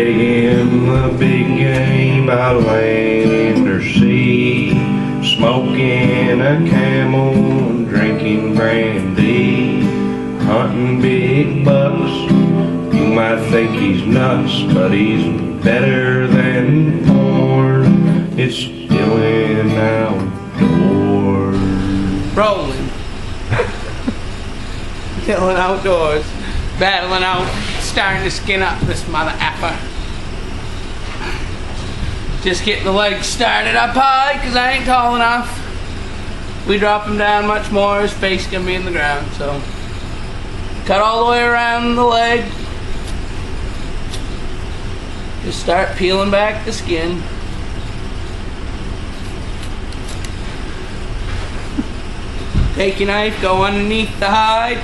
playing the big game by land or sea, smoking a camel and drinking brandy, hunting big bucks. You might think he's nuts, but he's better than porn. It's killing outdoors. Rolling. Killing outdoors. Battling out. Starting to skin up this mother effer. Just getting the legs started up high because I ain't tall enough. We drop him down much more, his face gonna be in the ground. So cut all the way around the leg. Just start peeling back the skin. Take your knife, go underneath the hide.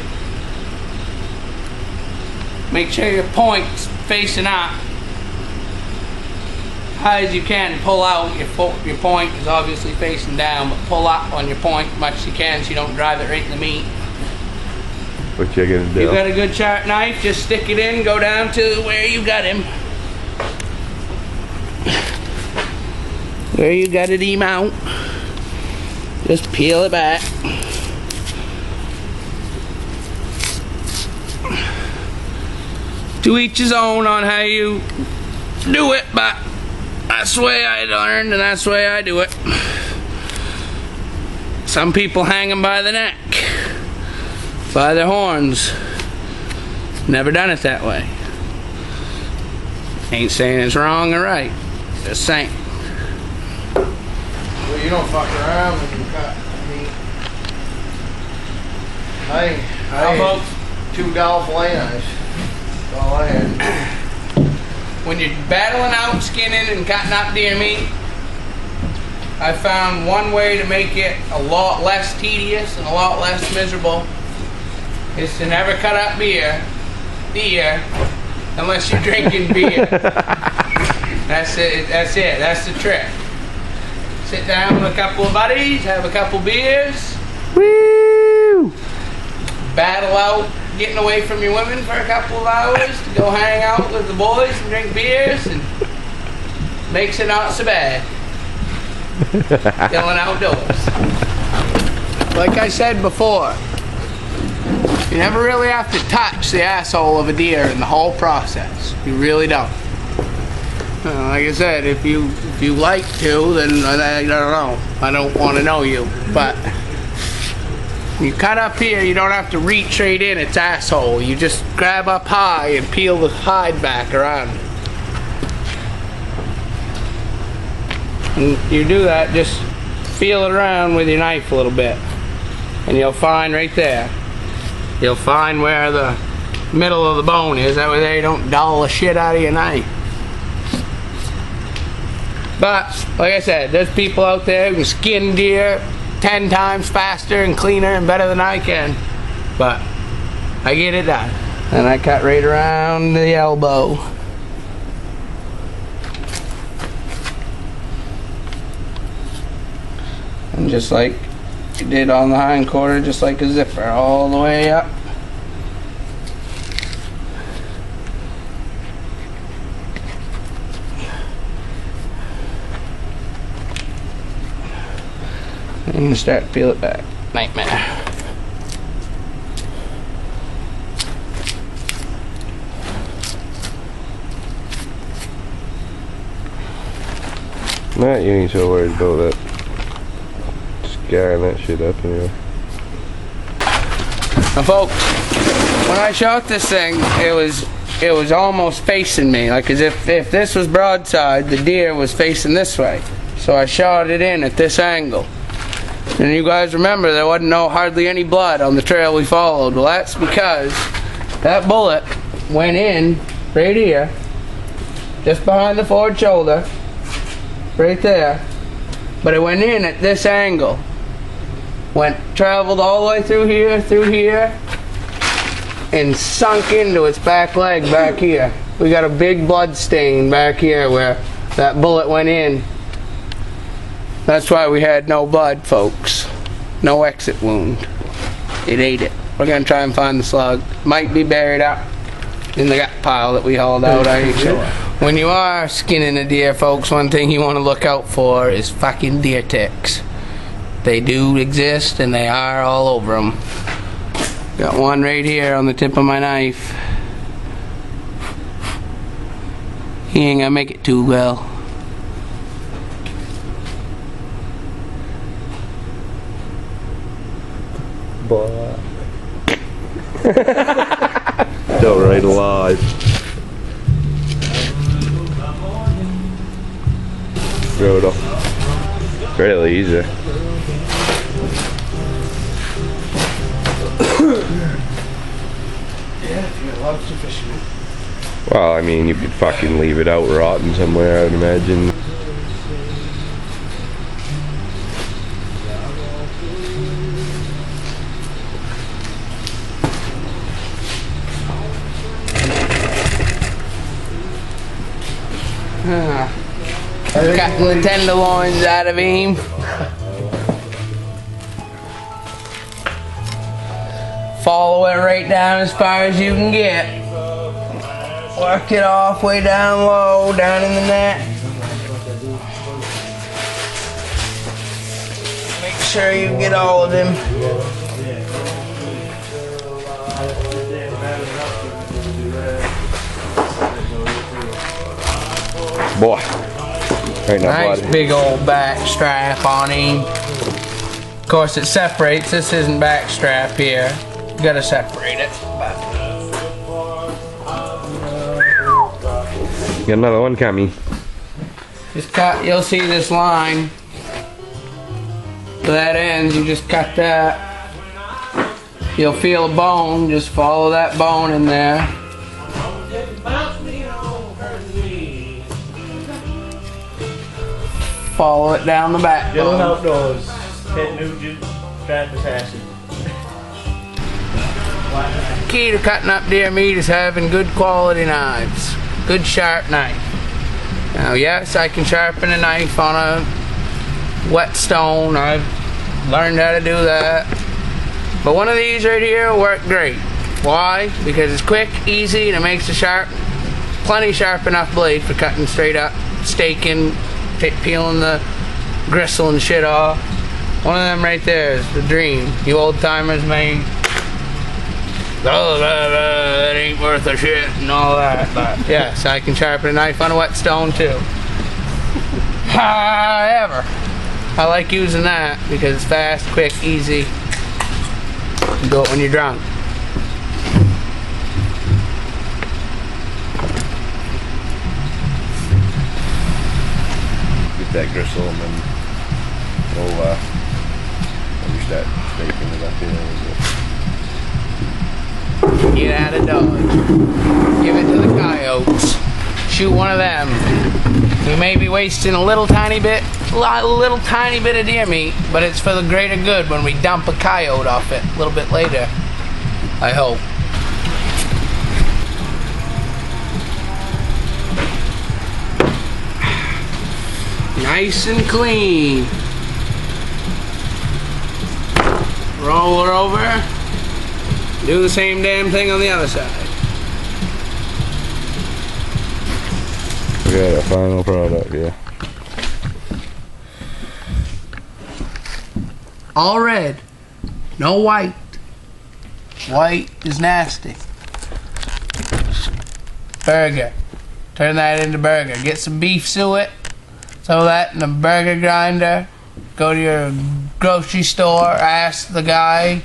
Make sure your point's facing up. High as you can, pull out. Your point is obviously facing down, but pull up on your point as much as you can so you don't drive it right in the meat. What you gonna do? You got a good sharp knife, just stick it in, go down to where you got him. Where you got it out. Just peel it back. To each his own on how you do it, but that's the way I learned and that's the way I do it. Some people hang them by the neck, by their horns. Never done it that way. Ain't saying it's wrong or right, just saying. Well, you don't fuck around when you cut meat. I ate 2 golf knives. That's all I had. When you're battling out, skinning, and cutting up deer meat, I found one way to make it a lot less tedious and a lot less miserable is to never cut up deer unless you're drinking beer. That's it. That's the trick. Sit down with a couple of buddies, have a couple beers. Woo! Battle out, getting away from your women for a couple of hours to go hang out with the boys and drink beers, and makes it not so bad. Killing outdoors. Like I said before, you never really have to touch the asshole of a deer in the whole process. You really don't. Like I said, if you like to, then I don't know. I don't want to know you, but you cut up here, you don't have to reach right in its asshole. You just grab up high and peel the hide back around. And you do that, just feel it around with your knife a little bit. And you'll find right there, you'll find where the middle of the bone is. That way there you don't dull the shit out of your knife. But, like I said, there's people out there who can skin deer 10 times faster and cleaner and better than I can. But I get it done. And I cut right around the elbow. And just like you did on the hind quarter, just like a zipper, all the way up. And you start to peel it back. Nightmare. Matt, you ain't so worried about that. Scarring that shit up anyway. Now folks, when I shot this thing, it was almost facing me, like as if this was broadside, the deer was facing this way. So I shot it in at this angle. And you guys remember there wasn't hardly any blood on the trail we followed. Well, that's because that bullet went in right here, just behind the forward shoulder, right there. But it went in at this angle. Traveled all the way through here, and sunk into its back leg back here. We got a big blood stain back here where that bullet went in. That's why we had no blood, folks. No exit wound. It ate it. We're gonna try and find the slug. Might be buried up in the gut pile that we hauled out. I ain't sure. When you are skinning a deer, folks, one thing you want to look out for is fucking deer ticks. They do exist, and they are all over them. Got one right here on the tip of my knife. He ain't gonna make it too well. Boy. Still right alive. Brutal. Really easy. Yeah, if you're lobster fisherman. Well, I mean, you could fucking leave it out rotting somewhere, I would imagine. Cutting the tenderloins out of him. Follow it right down as far as you can get. Work it off way down low, down in the neck. Make sure you get all of them. Boy. Right now, Nice buddy. big old back strap on him. Of course, it separates. This isn't back strap here. You gotta separate it. Got another one coming. Just cut, you'll see this line. Where that ends, you just cut that. You'll feel a bone, just follow that bone in there. Follow it down the back Dylan bone. Outdoors. Ted Nugent, Travis Acid. Key to cutting up deer meat is having good quality knives. Good sharp knife. Now yes, I can sharpen a knife on a whetstone. I've learned how to do that. But one of these right here will work great. Why? Because it's quick, easy, and it makes a sharp, plenty sharp enough blade for cutting straight up, staking, peeling the gristle and shit off. One of them right there is the dream. You old timers may, oh, that ain't worth a shit and all that. But yes, I can sharpen a knife on a whetstone too. However, I like using that because it's fast, quick, easy. You do it when you're drunk. Get that gristle and then we'll start staking it up here. Get out of Dodge. Give it to the coyotes. Shoot one of them. We may be wasting a little tiny bit of deer meat, but it's for the greater good when we dump a coyote off it a little bit later. I hope. Nice and clean. Roll her over. Do the same damn thing on the other side. We got our final product here. All red. No white. White is nasty. Burger. Turn that into burger. Get some beef suet. Throw that in a burger grinder. Go to your grocery store. Ask the guy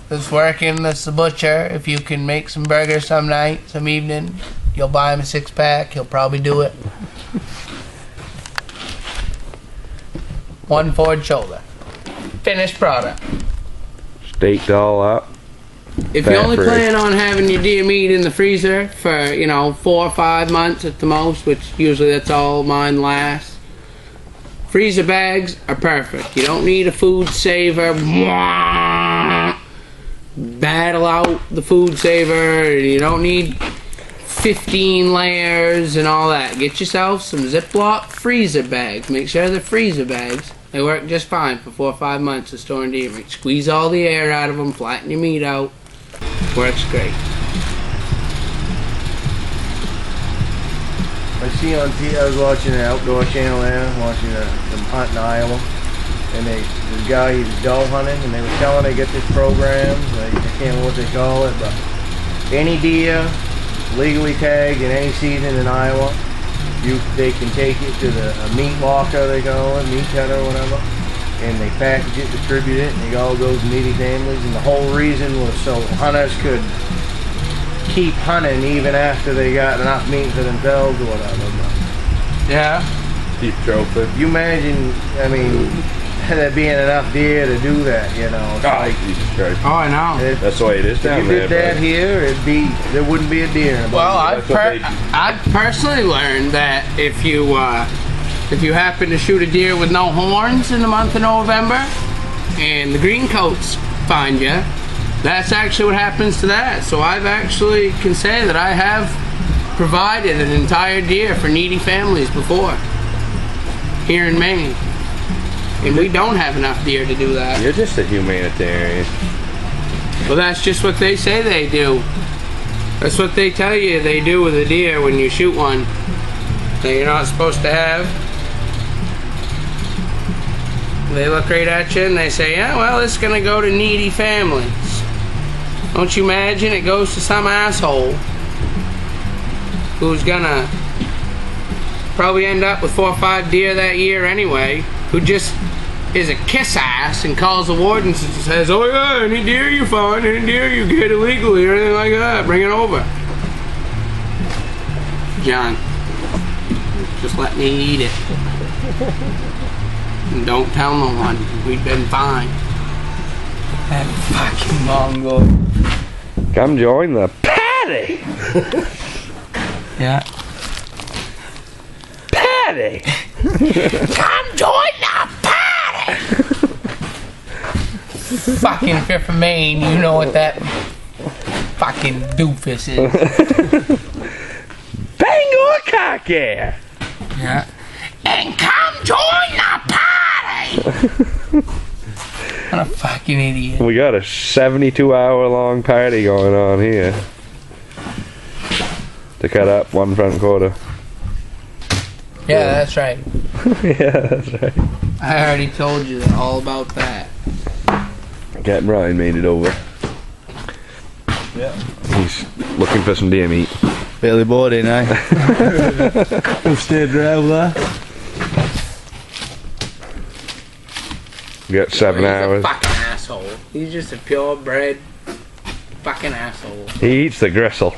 that's working, that's the butcher, if you can make some burgers some night, some evening. You'll buy him a 6-pack. He'll probably do it. One Ford shoulder. Finished product. Staked all up. If you only Fat-free. plan on having your deer meat in the freezer for, 4 or 5 months at the most, which usually that's all mine lasts, freezer bags are perfect. You don't need a food saver. Battle out the food saver. You don't need 15 layers and all that. Get yourself some Ziploc freezer bags. Make sure they're freezer bags. They work just fine for 4 or 5 months of storing deer meat. Squeeze all the air out of them, flatten your meat out. Works great. I see on TV, I was watching the outdoor channel there, watching some hunt in Iowa, and this guy, he was doe hunting, and they were telling they get this program, like, I can't remember what they call it, but any deer legally tagged in any season in Iowa, they can take it to the meat locker, they call it, meat cutter, whatever, and they package it, distribute it, and it all goes to needy families, and the whole reason was so hunters could keep hunting even after they got enough meat for themselves or whatever. Yeah. Keep trophy. You imagine, I mean, there being enough deer to do that, you know. It's like, Jesus Christ. Oh, I know. That's the way it is down if you there, did that bro. here, there wouldn't be a deer in a Well, bunch. I've personally learned that if you happen to shoot a deer with no horns in the month of November, and the green coats find you, that's actually what happens to that. So I've actually can say that I have provided an entire deer for needy families before here in Maine, and we don't have enough deer to do that. You're just a humanitarian. Well, that's just what they say they do. That's what they tell you they do with a deer when you shoot one that you're not supposed to have. They look right at you and they say, yeah, well, it's gonna go to needy families. Don't you imagine it goes to some asshole who's gonna probably end up with 4 or 5 deer that year anyway, who just is a kiss ass and calls the wardens and says, oh yeah, any deer you find, any deer you get illegally or anything like that, bring it over. John, just let me eat it. And don't tell no one. We've been fine. That fucking Mongol. Come join the party. Yeah. Party. Come join the party. Fucking if you're from Maine, you know what that fucking doofus is. Bangor cock air. Yeah. And come join the party. What a fucking idiot. We got a 72-hour long party going on here to cut up one front quarter. Yeah, that's right. Yeah, that's right. I already told you all about that. Captain Ryan made it over. Yeah. He's looking for some deer meat. Fairly bored, ain't I? We'll stay drive there. We got 7 hours. He's a fucking asshole. He's just a purebred fucking asshole. He eats the gristle.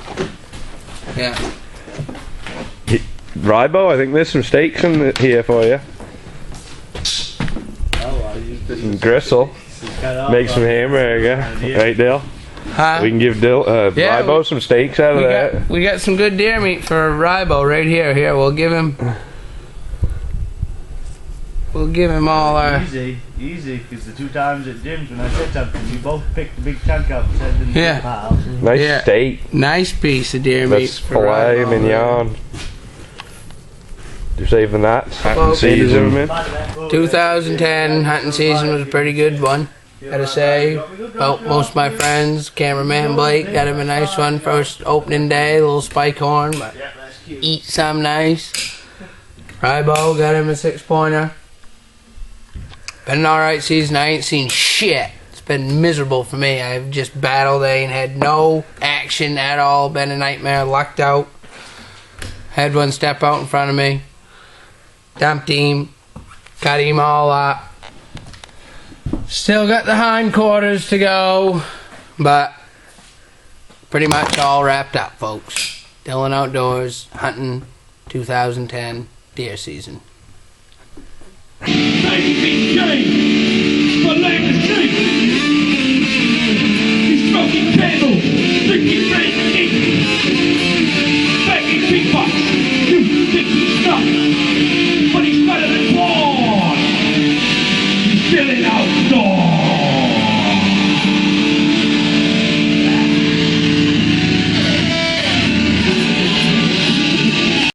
Yeah. Rybo, I think there's some steaks in here for you. Some gristle. Make some hamburger. Right, Dale? Huh? We can give Rybo some steaks out of that. We got some good deer meat for Rybo right here. Here, we'll give him all our... Easy, because the 2 times at Jim's when I said something, you both picked a big chunk up and said in Yeah. the pile. Nice steak. Nice piece of deer meat That's for filet Rybo. mignon. You're saving that. Hunting Well, season. 2010 hunting season was a pretty good one, gotta say. Helped most of my friends. Cameraman Blake got him a nice one first opening day, a little spike horn, but eat some nice. Rybo got him a 6-pointer. Been an alright season. I ain't seen shit. It's been miserable for me. I've just battled. I ain't had no action at all. Been a nightmare. Lucked out. Had one step out in front of me. Dumped him. Cut him all up. Still got the hindquarters to go. But pretty much all wrapped up, folks. Dylan Outdoors hunting 2010 deer season.